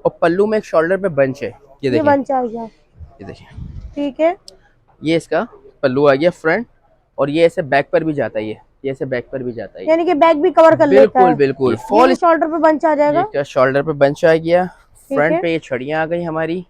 और पल्लू में एक शोल्डर पे बंच है, ये ये देखें, बंच आ गया। ये देखें, ठीक है। ये इसका पल्लू आ गया फ्रंट। और ये ऐसे बैक पर भी जाता है, ये ऐसे बैक पर भी जाता है ये। यानी कि बैग भी कवर कर लेता बिल्कुल है। बिल्कुल फॉल। ये शोल्डर पे बंच आ ये जाएगा। क्या शोल्डर पे बंच आ गया। ठीक फ्रंट है। पे ये छड़ियाँ आ गई हमारी।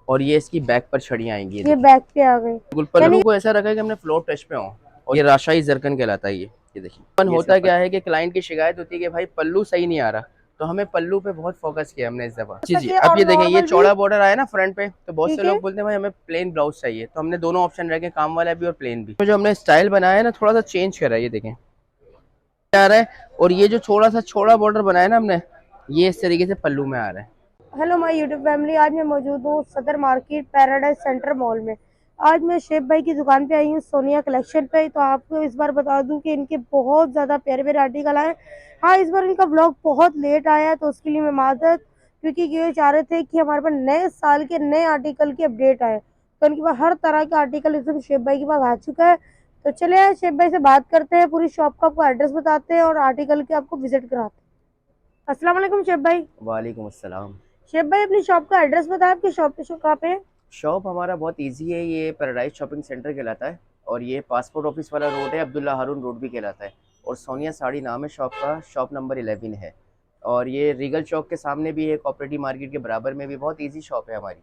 और ये इसकी बैक पर छड़ियाँ आएंगी, ये ये देखिए। बैग पे आ गई। बिल्कुल यानी पल्लू को ऐसा रखा है कि हमने फ्लोर टच पे हो। और ये राशाई जरकन कहलाता है ये देखिए। ये इसका होता क्या है कि क्लाइंट की शिकायत होती है कि भाई पल्लू सही नहीं आ रहा, तो हमें पल्लू पे बहुत फोकस किया हमने इस दफा। हो जी जी, सके अब और ये देखें, ये नॉर्मल भी। चौड़ा बॉर्डर आया ना फ्रंट पे, तो बहुत से ठीक है। लोग बोलते हैं भाई हमें प्लेन ब्लाउज चाहिए, तो हमने दोनों ऑप्शन रखे, काम वाला भी और प्लेन भी। तो जो हमने स्टाइल बनाया है ना, थोड़ा सा चेंज करा है, ये देखें आ रहा है। और ये जो थोड़ा सा छोड़ा बॉर्डर बनाया ना हमने, ये इस तरीके से पल्लू में आ रहा है। हेलो माय यूट्यूब फैमिली, आज मैं मौजूद हूँ सदर मार्केट पैराडाइज सेंटर मॉल में। आज मैं शेफ भाई की दुकान पे आई हूँ सोनिया कलेक्शन पे। तो आपको इस बार बता दूं कि इनके बहुत ज़्यादा प्यारे प्यारे आर्टिकल आए। हाँ, इस बार इनका ब्लॉग बहुत लेट आया है, तो उसके लिए मैं माजरत, क्योंकि ये चाह रहे थे कि हमारे पास नए साल के नए आर्टिकल की अपडेट आए। तो उनके पास हर तरह का आर्टिकल एकदम शेफ भाई के पास आ चुका है। तो चलिए शेफ भाई से बात करते हैं, पूरी शॉप का आपको एड्रेस बताते हैं और आर्टिकल के आपको विजिट कराते हैं। अस्सलाम वालेकुम शेफ भाई। वालेकुम अस्सलाम। शेफ भाई, अपनी शॉप का एड्रेस बताएं, आपकी शॉप पे कहाँ पे है? शॉप हमारा बहुत इजी है, ये पैराडाइज शॉपिंग सेंटर कहलाता है। और ये पासपोर्ट ऑफिस वाला रोड है, अब्दुल्ला हारून रोड भी कहलाता है। और सोनिया साड़ी नाम है शॉप का, शॉप नंबर 11 है। और ये रीगल चौक के सामने भी है, कोऑपरेटिव मार्केट के बराबर में भी, बहुत इजी शॉप है हमारी।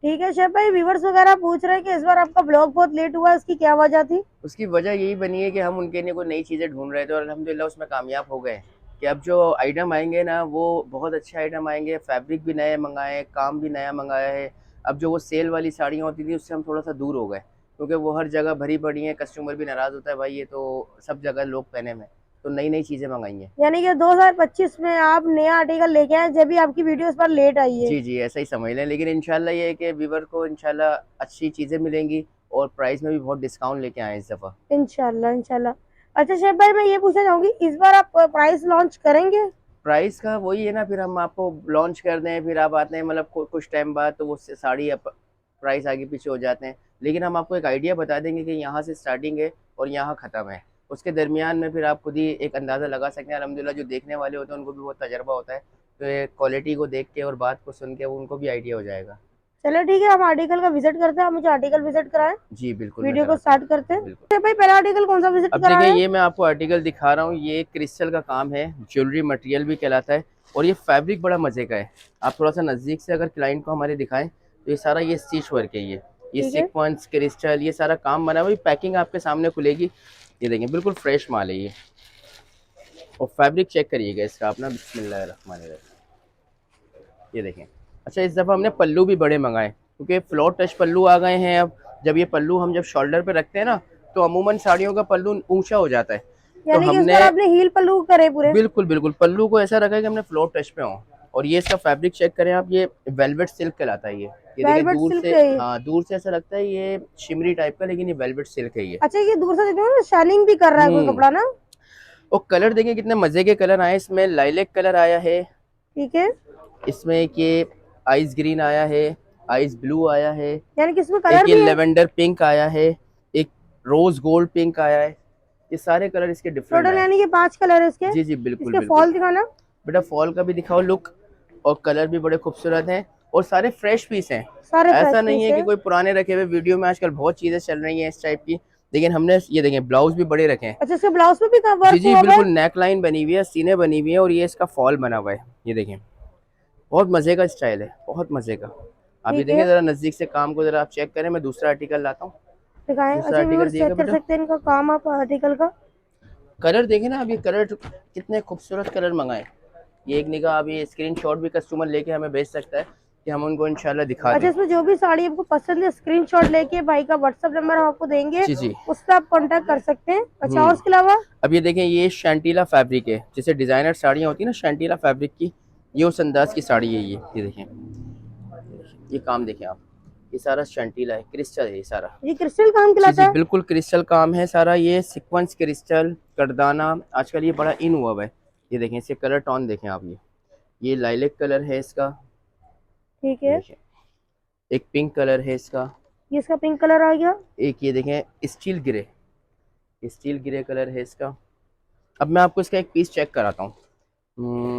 ठीक है शेफ भाई, व्यूवर्स वगैरह पूछ रहे हैं कि इस बार आपका ब्लॉग बहुत लेट हुआ, इसकी क्या वजह थी? उसकी वजह यही बनी है कि हम उनके लिए कोई नई चीज़ें ढूंढ रहे थे, और अल्हम्दुलिल्लाह उसमें कामयाब हो गए। कि अब जो आइटम आएंगे ना, वो बहुत अच्छे आइटम आएंगे, फैब्रिक भी नए मंगाए, काम भी नया मंगाया है। अब जो वो सेल वाली साड़ियाँ होती थी, उससे हम थोड़ा सा दूर हो गए, क्योंकि वो हर जगह भरी पड़ी हैं, कस्टमर भी नाराज़ होता है भाई, ये तो सब जगह लोग पहने में। तो नई नई चीज़ें मंगाई हैं। यानी कि 2025 में आप नया आर्टिकल लेके आए, जब भी आपकी वीडियो इस बार लेट आई है। जी जी, ऐसा ही समझ लें, लेकिन इंशाल्लाह ये है कि व्यूवर को इंशाल्लाह अच्छी चीज़ें मिलेंगी। और प्राइस में भी बहुत डिस्काउंट लेके आए इस दफ़ा। इंशाल्लाह इंशाल्लाह। अच्छा शेफ भाई, मैं ये पूछना चाहूंगी, इस बार आप प्राइस लॉन्च करेंगे? प्राइस का वही है ना, फिर हम आपको लॉन्च कर दें, फिर आप आते हैं मतलब कुछ टाइम बाद, तो वो साड़ी प्राइस आगे पीछे हो जाते हैं। लेकिन हम आपको एक आइडिया बता देंगे कि यहाँ से स्टार्टिंग है और यहाँ ख़त्म है। उसके दरमियान में फिर आप खुद ही एक अंदाज़ा लगा सकते हैं। अल्हम्दुलिल्लाह जो देखने वाले होते हैं उनको भी बहुत तजर्बा होता है, तो ये क्वालिटी को देख के और बात को सुन के उनको भी आइडिया हो जाएगा। चलो ठीक है, हम आर्टिकल का विजिट करते हैं, आप मुझे आर्टिकल विजिट कराएं। जी बिल्कुल, मैं वीडियो को कराता हूँ। स्टार्ट करते हैं। बिल्कुल। शेफ भाई, पहला आर्टिकल कौन सा विजिट अब देखिए, कराएं? ये मैं आपको आर्टिकल दिखा रहा हूँ, ये क्रिस्टल का काम है, ज्वेलरी मटेरियल भी कहलाता है। और ये फैब्रिक बड़ा मज़े का है। आप थोड़ा सा नज़दीक से अगर क्लाइंट को हमारे दिखाएं, तो ये सारा ये स्टिच वर्क है, ये ठीक है। सीक्वेंस क्रिस्टल, ये सारा काम बना हुआ है। पैकिंग आपके सामने खुलेगी, ये देखें बिल्कुल फ्रेश माल है ये। और फैब्रिक चेक करिएगा इसका अपना, बिस्मिल्लाहिर्रहमानिर्रहीम, ये देखें। अच्छा, इस दफ़ा हमने पल्लू भी बड़े मंगाए, क्योंकि फ्लोर टच पल्लू आ गए हैं अब। जब ये पल्लू हम जब शोल्डर पे रखते हैं ना, तो अमूमन साड़ियों का पल्लू ऊंचा हो जाता है। तो यानी कि इस हमने बार आपने हील पल्लू करे पूरे? बिल्कुल बिल्कुल पल्लू को ऐसा रखा है कि हमने फ्लोर टच पे हो। और ये इसका फैब्रिक चेक करें आप, ये वेलवेट सिल्क कहलाता है ये देखिए वेलवेट दूर सिल्क से। है ये? हाँ, दूर से ऐसा लगता है ये शिमरी टाइप का, लेकिन ये वेलवेट सिल्क है ये। अच्छा, ये दूर से देखो ना, शाइनिंग भी कर रहा है कोई हम्म। कपड़ा ना। और कलर देखिए कितने मजे के कलर आए इसमें। लाइलेक कलर आया है ठीक है। इसमें, एक ये आइस ग्रीन आया है, आइस ब्लू आया है, यानी कि इसमें एक कलर ये भी है? लेवेंडर पिंक आया है, एक रोज गोल्ड पिंक आया है। ये सारे कलर इसके डिफरेंट टोटल आए। यानी कि 5 कलर है इसके। जी जी, बिल्कुल इसके बिल्कुल। फॉल दिखाना। बेटा फॉल का भी दिखाओ लुक। और कलर भी बड़े खूबसूरत हैं, और सारे फ्रेश पीस हैं। सारे ऐसा फ्रेश नहीं पीस है कि है। कोई पुराने रखे हुए। वीडियो में आजकल बहुत चीज़ें चल रही हैं इस टाइप की, लेकिन हमने ये देखें ब्लाउज भी बड़े रखे हैं। अच्छा, इसके ब्लाउज पे भी जी वर्क जी हुआ हुआ है? बिल्कुल, नेक लाइन बनी हुई है, सीने बनी हुई है, और ये इसका फॉल बना हुआ है, ये देखें। बहुत मज़े का स्टाइल है, बहुत मज़े का। आप ये ठीक देखिए है। ज़रा नज़दीक से काम को, ज़रा आप चेक करें। मैं दूसरा आर्टिकल लाता हूँ। दिखाएं। दूसरा अच्छा आर्टिकल व्यूअर्स, दिएगा चेक कर बेटा। सकते हैं इनका काम आप आर्टिकल का। कलर देखें ना, अब ये कलर कितने खूबसूरत कलर मंगाए। ये एक निगाह, अब ये स्क्रीनशॉट भी कस्टमर लेके हमें भेज सकता है, कि हम उनको इंशाल्लाह दिखा अच्छा, दें। इसमें जो भी साड़ी आपको पसंद है, स्क्रीनशॉट लेके भाई का व्हाट्सएप नंबर हम आपको देंगे, जी जी। उस पर आप कांटेक्ट कर सकते हैं। अच्छा, और इसके अलावा? अब ये देखें, ये शैंटीला फैब्रिक है, जैसे डिज़ाइनर साड़ियाँ होती है ना शैंटीला फैब्रिक की, ये उस अंदाज की साड़ी है ये देखें। ये काम देखें आप, ये सारा शैंटीला है, क्रिस्टल है ये सारा। ये क्रिस्टल काम जी खिलाता जी है? बिल्कुल, क्रिस्टल काम है सारा, ये सीक्वेंस क्रिस्टल करदाना, आजकल ये बड़ा इन हुआ हुआ है। ये देखें, इसके कलर टोन देखें आप, ये लाइलेक कलर है इसका, ठीक ये है। देखें। एक पिंक कलर है इसका। ये इसका पिंक कलर आ गया। एक ये देखें steel grey, steel grey colour है इसका। अब मैं आपको इसका एक पीस चेक कराता हूँ।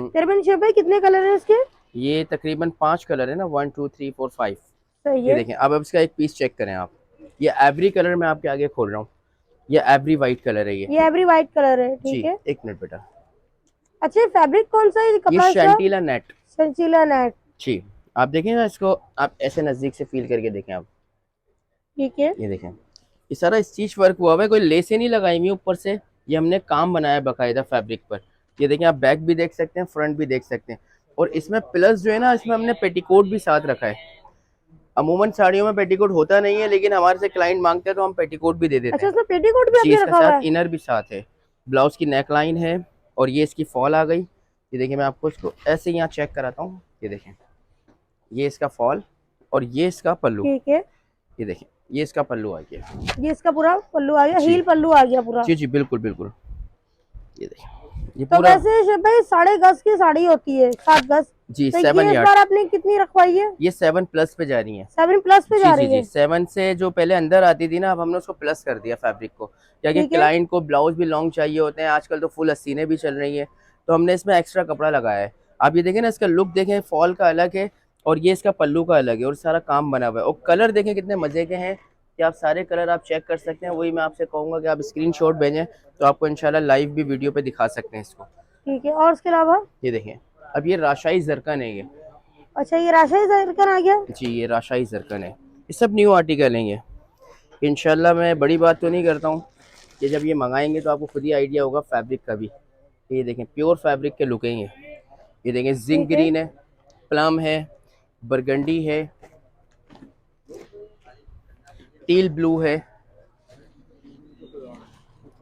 तेरे शेप भाई, कितने कलर है इसके? ये तकरीबन 5 कलर है ना, 1 2 3 4 5। सही ये है। देखें, अब इसका एक पीस चेक करें आप। ये एवरी कलर मैं आपके आगे खोल रहा हूँ। ये एवरी वाइट कलर है ये। ये एवरी व्हाइट कलर है, ठीक जी, है। एक मिनट बेटा। अच्छा, ये फैब्रिक कौन सा है, ये ये कपड़ा इसका? शैंटीला नेट। संचीला नेट। जी, आप देखें ना इसको, आप ऐसे नज़दीक से फील करके देखें आप। ठीक है। ये देखें, ये सारा स्टिच वर्क हुआ हुआ है, कोई लेसें नहीं लगाई हुई ऊपर से। ये हमने काम बनाया है बाकायदा फैब्रिक पर। ये देखें, आप बैक भी देख सकते हैं, फ्रंट भी देख सकते हैं। और इसमें प्लस जो है ना, इसमें हमने पेटीकोट भी साथ रखा है। अमूमन साड़ियों में पेटीकोट होता नहीं है, लेकिन हमारे से क्लाइंट मांगते हैं तो हम पेटीकोट भी दे देते अच्छा, हैं। उसमें पेटीकोट भी जी, आपने इसके रखा हुआ साथ है? इनर भी साथ है। ब्लाउज की नेक लाइन है, और ये इसकी फॉल आ गई। ये देखिए, मैं आपको इसको ऐसे यहाँ चेक कराता हूँ। ये देखें, ये इसका फॉल, और ये इसका पल्लू। ठीक है। ये देखें, ये इसका पल्लू आ गया। ये इसका पूरा पल्लू आ गया, जी हील पल्लू आ गया पूरा। जी जी, बिल्कुल बिल्कुल। ये देखें, ये तो पूरा। वैसे शेफ भाई 6.5 गज की साड़ी होती है, 7 गज। जी, तो 7 ये इस यार्ड। बार आपने कितनी रखवाई है? ये 7 प्लस पे जा रही है। 7+ पे जी जा जी रही जी, है। 7 से जो पहले अंदर आती थी ना, अब हमने उसको प्लस कर दिया फैब्रिक को। क्या कि ठीक है। क्लाइंट को ब्लाउज भी लॉन्ग चाहिए होते हैं, आजकल तो फुल अस्तीनें भी चल रही है, तो हमने इसमें एक्स्ट्रा कपड़ा लगाया है। आप ये देखें ना, इसका लुक देखें, फॉल का अलग है, और ये इसका पल्लू का अलग है, और सारा काम बना हुआ है। और कलर देखें कितने मजे के हैं, कि आप सारे कलर आप चेक कर सकते हैं। वही मैं आपसे कहूँगा कि आप स्क्रीनशॉट भेजें, तो आपको इंशाल्लाह लाइव भी वीडियो पे दिखा सकते हैं इसको। ठीक है, और उसके अलावा? ये देखें, अब ये राशाई जरकन है ये। अच्छा, ये राशि जरकन आ गया। जी, ये राशाई जरकन है। ये सब न्यू आर्टिकल हैं ये। इंशाल्लाह मैं बड़ी बात तो नहीं करता हूँ, कि जब ये मंगाएंगे तो आपको खुद ही आइडिया होगा फैब्रिक का भी। ये देखें, प्योर फैब्रिक के लुक हैं ये देखें, जिंक ठीक है। ग्रीन है, प्लम है, बरगंडी है, टील ब्लू है,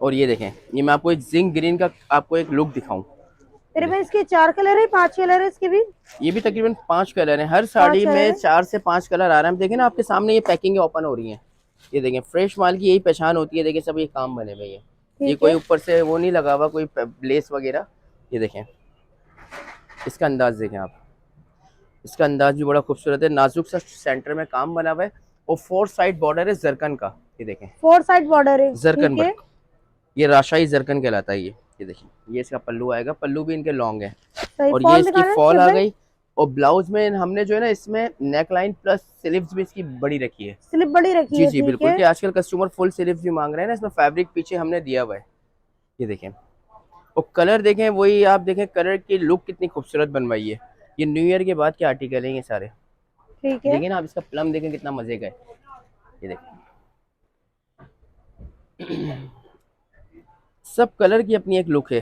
और ये देखें, ये मैं आपको एक जिंक ग्रीन का आपको एक लुक दिखाऊं। तेरे में इसके 4 कलर है, 5 कलर है इसके भी? ये भी तकरीबन 5 कलर हैं, हर 5 साड़ी कलर में है। 4 से 5 कलर आ रहे हैं। देखें ना, आपके सामने ये पैकिंग ओपन हो रही है। ये देखें, फ्रेश माल की यही पहचान होती है। देखिए, सब ये काम बने हुए हैं। ये ठीक कोई है। ऊपर से वो नहीं लगा हुआ, कोई लेस वगैरह। ये देखें, इसका अंदाज देखें आप। इसका अंदाज भी बड़ा खूबसूरत है, नाजुक सा सेंटर में काम बना हुआ है, और 4 साइड बॉर्डर है जरकन का। ये देखें, 4 साइड बॉर्डर है, जरकन ठीक है। वर्क। ये राशाई जरकन कहलाता है ये देखिए, ये इसका पल्लू आएगा, पल्लू भी इनके लॉन्ग है, सही, और ये फॉल इसकी दिखाना है फॉल शेफ आ भाई। गई। और ब्लाउज में हमने जो है ना, इसमें नेक लाइन प्लस स्लीव्स भी इसकी बड़ी रखी है। स्लिप बड़ी रखी जी है, जी ठीक बिल्कुल, है। कि आजकल कस्टमर फुल स्लीव्स भी मांग रहे हैं ना, इसमें फैब्रिक पीछे हमने दिया हुआ है। ये देखें, और कलर देखें, वही आप देखें कलर की लुक कितनी खूबसूरत बनवाई है। ये न्यू ईयर के बाद के आर्टिकल हैं ये सारे। ठीक है। देखिए ना आप, इसका प्लम देखें कितना मजे का है। ये देखें, सब कलर की अपनी एक लुक है।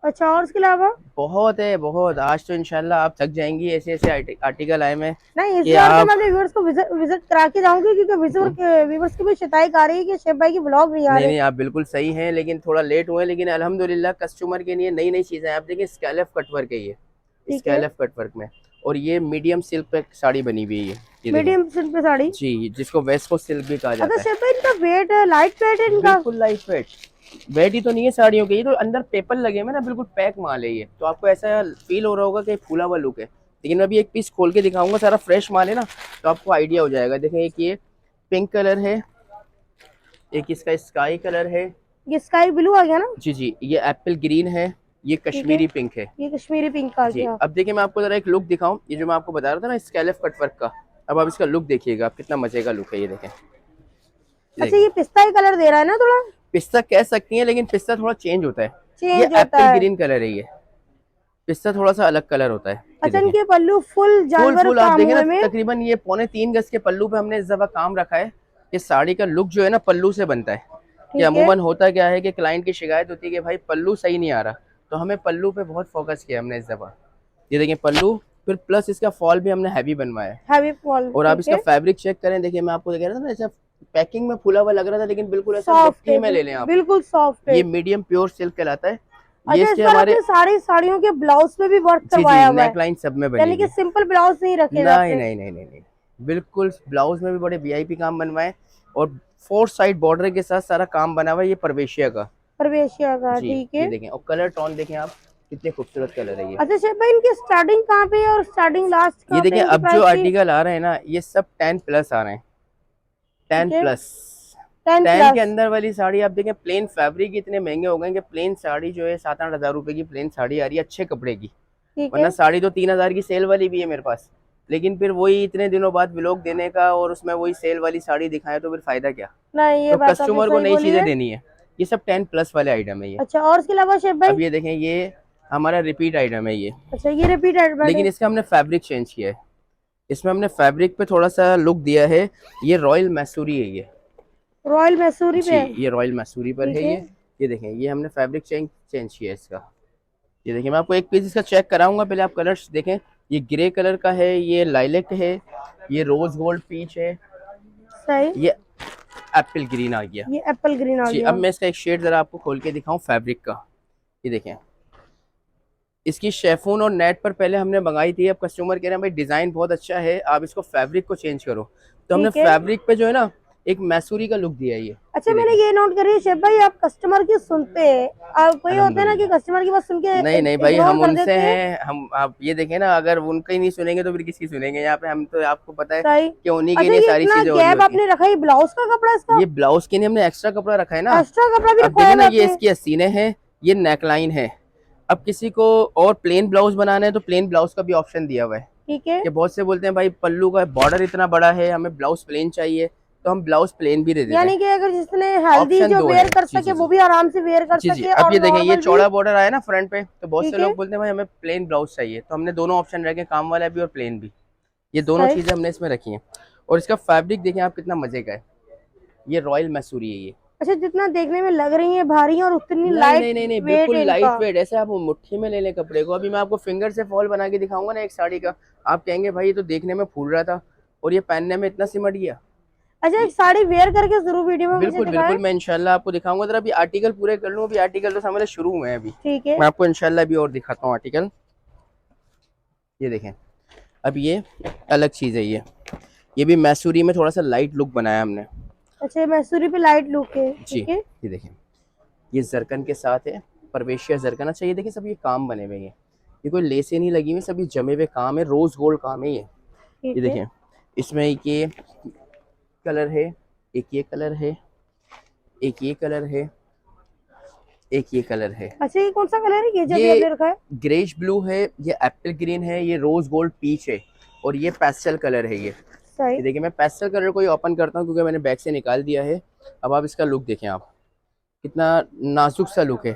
अच्छा, और उसके अलावा? बहुत है बहुत, आज तो इंशाल्लाह आप थक जाएंगी, ऐसे ऐसे आर्टिकल आए में नहीं, इस कि बार तो आप। मैं अपने व्यूअर्स को विजिट करा के जाऊंगी, क्योंकि व्यूअर्स की भी शिकायत आ रही है कि शेफ भाई की ब्लॉग नहीं आ नहीं रहे। नहीं, आप बिल्कुल सही हैं, लेकिन थोड़ा लेट हुए, लेकिन अल्हम्दुलिल्लाह कस्टमर के लिए नई नई चीज़ें आप देखिए। स्कैलफ कटवर्क है ये, ठीक है। स्कैलफ कटवर्क में, और ये मीडियम सिल्क पे साड़ी बनी हुई है ये देखें। मीडियम सिल्क पे साड़ी। जी, जिसको वेस्को सिल्क भी कहा अच्छा जाता है। शेफ भाई, इनका वेट है, लाइट वेट है इनका? बिल्कुल लाइट वेट। वेट ही तो नहीं है साड़ियों के, ये तो अंदर पेपर लगे हुए ना, बिल्कुल पैक माल है ये, तो आपको ऐसा फील हो रहा होगा कि फूला हुआ लुक है। लेकिन मैं अभी एक पीस खोल के दिखाऊंगा, सारा फ्रेश माल है ना, तो आपको आइडिया हो जाएगा। देखें, एक ये पिंक कलर है, एक इसका स्काई कलर है। ये स्काई ब्लू आ गया ना? जी जी, ये एप्पल ग्रीन है, ये ठीक है। कश्मीरी पिंक है। ये कश्मीरी पिंक आ जी, गया। अब देखिए, मैं आपको जरा एक लुक दिखाऊं, ये जो मैं आपको बता रहा था ना स्कैलफ कटवर्क का, अब आप इसका लुक देखिएगा, आप कितना मजे का लुक है। ये देखें, अच्छा, ये पिस्ता ही कलर दे रहा है ना थोड़ा? पिस्ता कह सकती हैं, लेकिन पिस्ता थोड़ा चेंज होता है। ये चेंज होता एप्पल है। ग्रीन कलर है, ये पिस्ता थोड़ा सा अलग कलर होता है। ये अच्छा, देखें, इनके पल्लू फुल फुल जानवर फुल आप काम देखें ना, हुए में। तकरीबन ये 3.25 गज के पल्लू पे हमने इस दफा काम रखा है। ये साड़ी का लुक जो है ना, पल्लू से बनता है। कि ठीक है। अमूमन होता क्या है कि क्लाइंट की शिकायत होती है कि भाई पल्लू सही नहीं आ रहा, तो हमें पल्लू पे बहुत फोकस किया हमने इस दफा। ये देखें पल्लू, फिर प्लस इसका फॉल भी हमने हैवी बनवाया है। हैवी फॉल, और आप ठीक इसका है। फैब्रिक चेक करें, देखिए मैं आपको कह रहा था ना, ऐसा पैकिंग में फूला हुआ लग रहा था, लेकिन बिल्कुल ऐसा सॉफ्ट मुट्ठी है, में ले लें आप। बिल्कुल सॉफ्ट है। ये मीडियम प्योर सिल्क कहलाता है। ये अच्छा, इस इसके बार हमारे। आपने सारी साड़ियों के ब्लाउज पे भी वर्क जी जी, करवाया हुआ है, नेक लाइन सब में बनी यानी हुई कि है। सिंपल ब्लाउज नहीं रखे नहीं जाते। नहीं नहीं नहीं नहीं, बिल्कुल ब्लाउज में भी बड़े वीआईपी काम बनवाए, और 4 साइड बॉर्डर के साथ सारा काम बना हुआ है। ये परवेशिया का। परवेशिया का, जी, ठीक ये है। देखें, और कलर टोन देखें आप, कितने खूबसूरत कलर है ये। अच्छा शेफ भाई, इनकी स्टार्टिंग कहाँ पे है और स्टार्टिंग लास्ट ये कहाँ पे देखें, है इनकी अब जो प्राइस की? आर्टिकल आ रहे हैं ना, ये सब 10 प्लस आ रहे हैं। 10 ठीक है। प्लस। 10 10 के प्लस। अंदर वाली साड़ी आप देखें, प्लेन फैब्रिक इतने महंगे हो गए कि प्लेन साड़ी जो है 7-8 हज़ार रुपए की प्लेन साड़ी आ रही है अच्छे कपड़े की। ठीक वरना है। साड़ी तो 3,000 की सेल वाली भी है मेरे पास, लेकिन फिर वही इतने दिनों बाद व्लॉग देने का और उसमें वही सेल वाली साड़ी दिखाएं तो फिर फायदा क्या। नहीं, ये तो बात आपने कस्टमर को सही नई बोली चीजें है। देनी है। ये सब 10+ वाले आइटम है ये। अच्छा, और इसके अलावा शेफ भाई? अब ये देखें, ये हमारा रिपीट आइटम है ये, अच्छा, ये रिपीट एडवर्ट है। लेकिन इसका हमने फैब्रिक चेंज किया है। इसमें हमने फैब्रिक पे थोड़ा सा लुक दिया है। ये रॉयल मैसूरी है ये। रॉयल मैसूरी पे जी, है। ये रॉयल मैसूरी पर ठीक है है। ये देखें, ये हमने फैब्रिक चेंज चेंज किया है इसका। ये देखिए, मैं आपको एक पीस इसका चेक कराऊंगा, पहले आप कलर्स देखें। ये ग्रे कलर का है, ये लाइलेक है, ये रोज गोल्ड पीच है, सही। ये एप्पल ग्रीन आ गया। ये एप्पल ग्रीन आ जी, अब गया। मैं इसका एक शेड जरा आपको खोल के दिखाऊं फैब्रिक का। ये देखें, इसकी शेफून और नेट पर पहले हमने मंगाई थी। अब कस्टमर कह रहे हैं भाई डिजाइन बहुत अच्छा है, आप इसको फैब्रिक को चेंज करो, तो हमने ठीक है। फैब्रिक पे जो है ना एक मैसूरी का लुक दिया है ये। अच्छा, ये मैंने देखें, ये नोट करी है शेफ भाई, आप कस्टमर की सुनते हैं। आप कोई होते हैं ना कि अल्हम्दुलिल्लाह। कस्टमर की बात सुन के नहीं नहीं भाई, इग्नोर हम कर उनसे देते हैं। हैं। हम, आप ये देखें ना, अगर उनका ही नहीं सुनेंगे तो फिर किसकी सुनेंगे यहाँ पे। हम तो आपको पता है सही। कि उन्हीं के अच्छा, लिए ये सारी इतना चीजें हो रही गैप होती हैं। आपने रखा है, ब्लाउज का कपड़ा इसका? ये ब्लाउज के लिए हमने एक्स्ट्रा कपड़ा रखा है ना। एक्स्ट्रा कपड़ा भी अब रखवाया देखिए ना, हुआ ये आपने? इसकी सीने हैं, ये नेकलाइन है। अब किसी को और प्लेन ब्लाउज बनाना है तो प्लेन ब्लाउज का भी ऑप्शन दिया हुआ है। ठीक है। कि बहुत से बोलते हैं भाई पल्लू का बॉर्डर इतना बड़ा है, हमें ब्लाउज प्लेन चाहिए, तो हम ब्लाउज प्लेन भी दे देते हैं। यानी कि अगर जिसने हेल्दी ऑप्शन जो दो वेयर है। कर जी सके जी वो जी। भी आराम से वेयर कर जी जी, सके, अब और ये देखें, ये नॉर्मल भी। चौड़ा बॉर्डर आया ना फ्रंट पे, तो बहुत से ठीक है। लोग बोलते हैं भाई हमें प्लेन ब्लाउज चाहिए, तो हमने दोनों ऑप्शन रखे, काम वाला भी और प्लेन भी। ये दोनों सही। चीजें हमने इसमें रखी हैं। और इसका फैब्रिक देखें आप, कितना मजे का है। ये रॉयल मैसूरी है ये। अच्छा, जितना देखने में लग रही है भारी और उतनी नहीं लाइट नहीं नहीं नहीं, वेट बिल्कुल है इनका। लाइट वेट, ऐसे आप मुट्ठी में ले लें कपड़े को। अभी मैं आपको फिंगर से फॉल बना के दिखाऊंगा ना एक साड़ी का, आप कहेंगे भाई ये तो देखने में फूल रहा था और ये पहनने में इतना सिमट गया। अच्छा, एक ये- साड़ी वेयर करके जरूर वीडियो में मुझे बिल्कुल दिखाएं। बिल्कुल, मैं इंशाल्लाह आपको दिखाऊंगा। जरा अभी आर्टिकल पूरे कर लूँ, अभी आर्टिकल तो समझ शुरू हुए हैं अभी। ठीक है। मैं आपको इंशाल्लाह अभी और दिखाता हूँ आर्टिकल। ये देखें, अब ये अलग चीज़ है ये भी मैसूरी में थोड़ा सा लाइट लुक बनाया हमने। अच्छा, ये मैसूरी पे लाइट लुक है। जी, ठीक है। ये देखें, ये जरकन के साथ है, परवेशिया जरकन। अच्छा, ये देखिए सब ये काम बने हुए हैं, ये कोई लेसे नहीं लगी हुई, सब ये जमे हुए काम है, रोज गोल्ड काम है ये ठीक है। देखें, इसमें एक ये कलर है, एक ये कलर है, एक ये कलर है, एक ये कलर है। अच्छा, ये कौन सा कलर है ये जो भी ये आपने रखा है? ग्रेश ब्लू है, ये एप्पल ग्रीन है, ये रोज गोल्ड पीच है, और ये पेस्टल कलर है सही। ये देखिए, मैं पेस्टल कलर को ही ओपन करता हूँ क्योंकि मैंने बैग से निकाल दिया है। अब आप इसका लुक देखें, आप कितना नाजुक सा लुक है।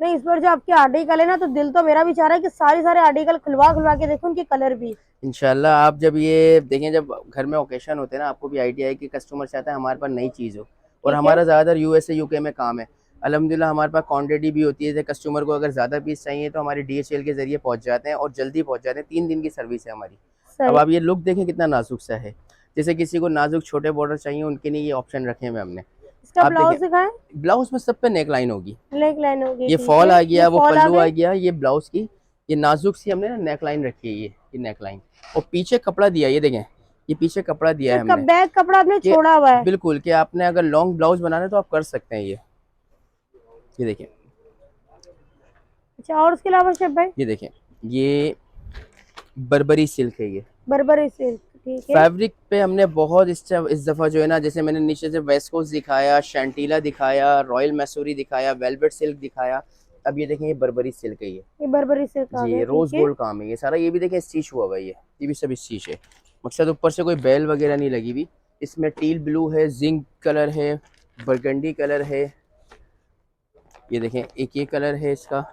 नहीं, इस बार जो आपके आर्टिकल है ना, तो दिल तो मेरा भी चाह रहा है कि सारे आर्टिकल खुलवा खुलवा के देखूं उनके कलर भी। इंशाल्लाह आप जब ये देखें, जब घर में ओकेशन होते हैं ना, आपको भी आइडिया है कि कस्टमर चाहता है हमारे पास नई चीज़ हो। और ठीक है। हमारा ज़्यादातर यूएसए यूके में काम है। अल्हम्दुलिल्लाह हमारे पास क्वांटिटी भी होती है, जैसे कस्टमर को अगर ज़्यादा पीस चाहिए तो हमारे DHL के ज़रिए पहुंच जाते हैं और जल्दी पहुंच जाते हैं। 3 दिन की सर्विस है हमारी। अब सही। आप ये लुक देखें कितना नाजुक सा है। जैसे किसी को नाजुक छोटे बॉर्डर चाहिए, उनके लिए ये ऑप्शन रखे हुए हमने। इसका आप देखें, ब्लाउज दिखाएं। ब्लाउज में सब पे नेक लाइन होगी। नेक लाइन होगी। ये ठीक फॉल है, आ ये गया, वो फॉल आ पल्लू आ गए। गया, ये ब्लाउज की ये नाजुक सी हमने ना नेक लाइन रखी है, ये नेक लाइन। और पीछे कपड़ा दिया, ये देखें, ये पीछे कपड़ा दिया है अच्छा, हमने बैक कपड़ा आपने कि छोड़ा हुआ है। बिल्कुल, कि आपने अगर लॉन्ग ब्लाउज बनाना है तो आप कर सकते हैं ये देखें, अच्छा, और उसके अलावा शेफ भाई? ये देखें, ये बर्बरी सिल्क है ये। बर्बरी सिल्क। ठीक है। फैब्रिक पे हमने बहुत इस दफ़ा जो है ना, जैसे मैंने नीचे से वेस्कोस दिखाया, शैंटीला दिखाया, रॉयल मैसूरी दिखाया, वेलवेट सिल्क दिखाया। अब ये देखें, ये बर्बरी सिल्क है ये बर्बरी सिल्क आ जी, गए। ये रोज ठीक है। गोल्ड काम है ये सारा। ये भी देखें स्टिच हुआ हुआ है, ये भी सब स्टिच है। मकसद ऊपर से कोई बेल वगैरह नहीं लगी हुई। इसमें टील ब्लू है, जिंक कलर है, बरगंडी कलर है। ये देखें, एक ये कलर है इसका,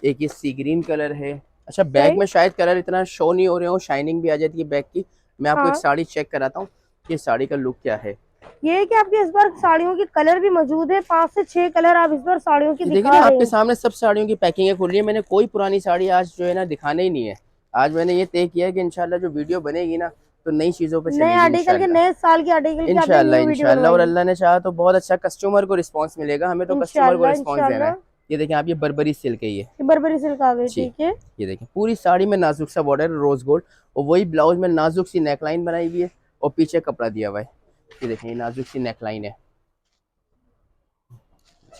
एक ये सी ग्रीन कलर है। अच्छा, बैग सही। में शायद कलर इतना शो नहीं हो रहे हो, शाइनिंग भी आ जाती है बैग की। मैं आपको एक हाँ, साड़ी चेक कराता हूँ कि साड़ी का लुक क्या है। ये है कि आपके इस बार साड़ियों के कलर भी मौजूद है, 5 से 6 कलर आप इस बार साड़ियों की ये देखिए दिखा ना, रहे आपके हैं। सामने सब साड़ियों की पैकिंग खुल रही है। मैंने कोई पुरानी साड़ी आज जो है ना दिखाने ही नहीं है। आज मैंने ये तय किया है कि इंशाल्लाह जो वीडियो बनेगी ना, तो नई चीज़ों पे नए चलेगी आर्टिकल के, इंशाल्लाह। नए साल के आर्टिकल की आपने इंशाल्लाह न्यू वीडियो इंशाल्लाह, और बनवाई। अल्लाह ने चाहा तो बहुत अच्छा कस्टमर को रिस्पांस मिलेगा। हमें तो कस्टमर को इंशाल्लाह रिस्पांस देना इंशाल्लाह। है। ये देखें आप, ये बर्बरी सिल्क है ये। ये बर्बरी सिल्क आ गई। जी, ठीक है। ये देखें, पूरी साड़ी में नाजुक सा बॉर्डर रोज गोल्ड, और वही ब्लाउज में नाजुक सी नेकलाइन बनाई हुई है और पीछे कपड़ा दिया हुआ है। ये देखें, ये नाजुक सी नेकलाइन है।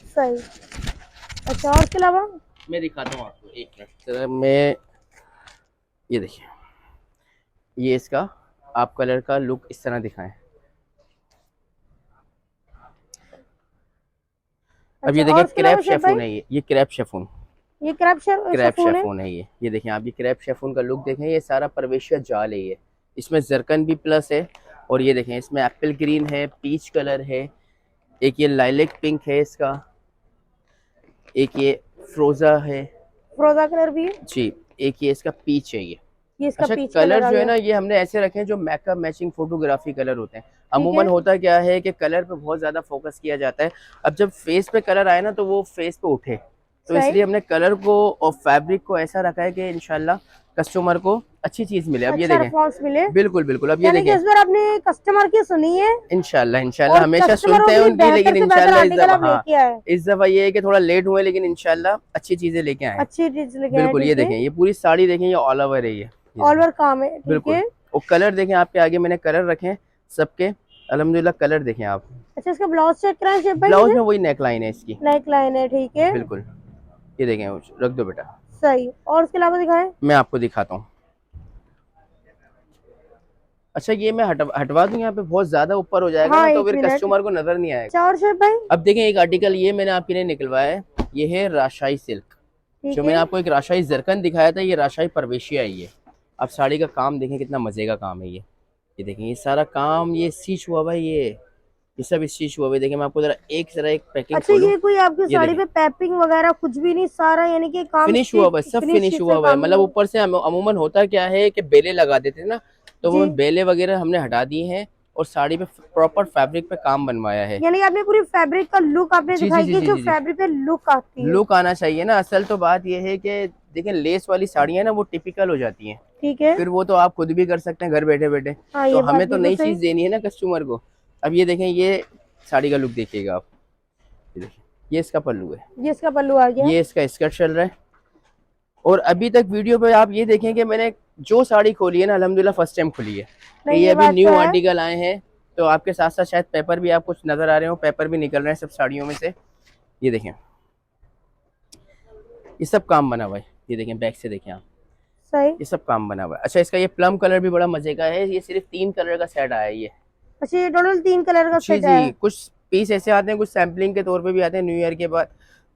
सही। अच्छा, और इसके अलावा? मैं दिखाता हूँ आपको, एक मिनट जरा। मैं, ये देखिए, ये इसका आप कलर का लुक इस तरह दिखाएं। अब अच्छा, ये और देखें, इसके अलावा क्रैप शेफ भाई? शेफून है ये क्रैप शेफून। ये क्रैप क्रैप शिफॉन है। शेफोन है ये देखें आप, ये क्रैप शेफोन का लुक देखें, ये सारा परवेशिया जाल है ये, इसमें जरकन भी प्लस है। और ये देखें इसमें एप्पल ग्रीन है, पीच कलर है, एक ये लाइलेक पिंक है इसका, एक ये फ्रोजा है फ्रोजा कलर भी है। जी, एक ये इसका पीच है ये इसका अच्छा पीच कलर कलर आ जो है गया। ना ये हमने ऐसे रखे हैं जो मेकअप मैचिंग फोटोग्राफी कलर होते हैं। ठीक अमूमन है। होता क्या है कि कलर पे बहुत ज्यादा फोकस किया जाता है, अब जब फेस पे कलर आए ना तो वो फेस पे उठे, तो सही। इसलिए हमने कलर को और फैब्रिक को ऐसा रखा है कि इंशाल्लाह कस्टमर को अच्छी चीज मिले। अब ये अच्छा देखें, रिस्पॉन्स मिले। बिल्कुल बिल्कुल, अब ये यानी कि देखें, इस बार आपने कस्टमर की सुनी है इंशाल्लाह इंशाल्लाह और हमेशा कस्टमरों सुनते के हैं लिए उनकी, बेहतर लेकिन से बेहतर इंशाल्लाह इस आर्टिकल दफा, आप हाँ लेके आए। इस दफा ये है कि थोड़ा लेट हुए लेकिन इंशाल्लाह अच्छी चीजें लेके आए हैं। अच्छी चीज लेके आए। बिल्कुल, ये ठीक है। देखें ये पूरी साड़ी देखें, ये ऑल ओवर है ये ऑल देखें। ओवर काम है। ठीक बिल्कुल, है। और कलर देखें आपके आगे मैंने कलर रखे हैं सबके, अल्हम्दुलिल्लाह कलर देखें आप। अच्छा इसका ब्लाउज चेक कराएं शेफ भाई ब्लाउज मुझे। में वही नेक लाइन है इसकी, नेक लाइन है। ठीक है। बिल्कुल, ये देखें, रख दो बेटा, सही। और उसके अलावा दिखाएं। मैं आपको दिखाता हूँ। अच्छा ये मैं हटवा दूं, यहाँ पे बहुत ज्यादा ऊपर हो जाएगा हाँ ना तो एक फिर मिनट। कस्टमर को नजर नहीं आएगा। अच्छा और शेफ भाई। अब देखें एक आर्टिकल ये मैंने आपके लिए निकलवाया है, ये है राशाई सिल्क। ठीक जो है। मैंने आपको एक राशाई जरकन दिखाया था, ये राशाई परवेशिया है ये। अब साड़ी का काम देखें कितना मजे का काम है ये देखें, ये सारा काम ये स्टिच हुआ हुआ है, ये सब स्टिच हुआ हुआ है। देखिए मैं आपको जरा एक पैकिंग अच्छा खोलूं, ये कोई आपकी ये साड़ी देखें पे पैपिंग वगैरह कुछ भी नहीं, सारा यानी कि काम फिनिश हुआ हुआ है, सब फिनिश फिनिश हुआ से हुआ है। काम मतलब ऊपर से अमूमन होता क्या है कि बेले लगा देते हैं ना, तो जी। वो बेले वगैरह हमने हटा दिए हैं और साड़ी पे प्रॉपर फैब्रिक पे काम बनवाया है। यानी आपने पूरी फैब्रिक का लुक आपने जी जी दिखाई जी कि जी जो जी जी, फैब्रिक पे लुक आती है। लुक आना चाहिए ना। असल तो बात ये है कि देखिए लेस वाली साड़ियाँ ना वो टिपिकल हो जाती हैं, ठीक है। फिर वो तो आप खुद भी कर सकते हैं घर बैठे बैठे, हाँ तो ये बात हमें तो बिल्कुल नई सही। चीज देनी है ना कस्टमर को। अब ये देखें, ये साड़ी का लुक देखिएगा आप, ये देखिए, ये इसका पल्लू है, ये इसका पल्लू आ गया। ये इसका स्कर्ट चल रहा है। और अभी तक वीडियो पे आप ये देखें कि मैंने जो साड़ी खोली है ना अल्हम्दुलिल्लाह फर्स्ट टाइम खोली है, कि नहीं ये ये अभी बात न्यू तो है। आर्टिकल आए हैं। तो आपके साथ साथ शायद पेपर भी आप कुछ नजर आ रहे हो, पेपर भी निकल रहे हैं सब साड़ियों में से। ये देखें, ये सब काम बना हुआ है, ये देखें बैक से देखें आप, सही। ये सब काम बना हुआ है। अच्छा इसका ये प्लम कलर भी बड़ा मजे का है, ये सिर्फ 3 कलर का सेट आया है ये। अच्छा ये टोटल 3 कलर का जी सेट है। जी, कुछ पीस ऐसे आते हैं, कुछ सैम्पलिंग के तौर पे भी आते हैं न्यू ईयर के बाद,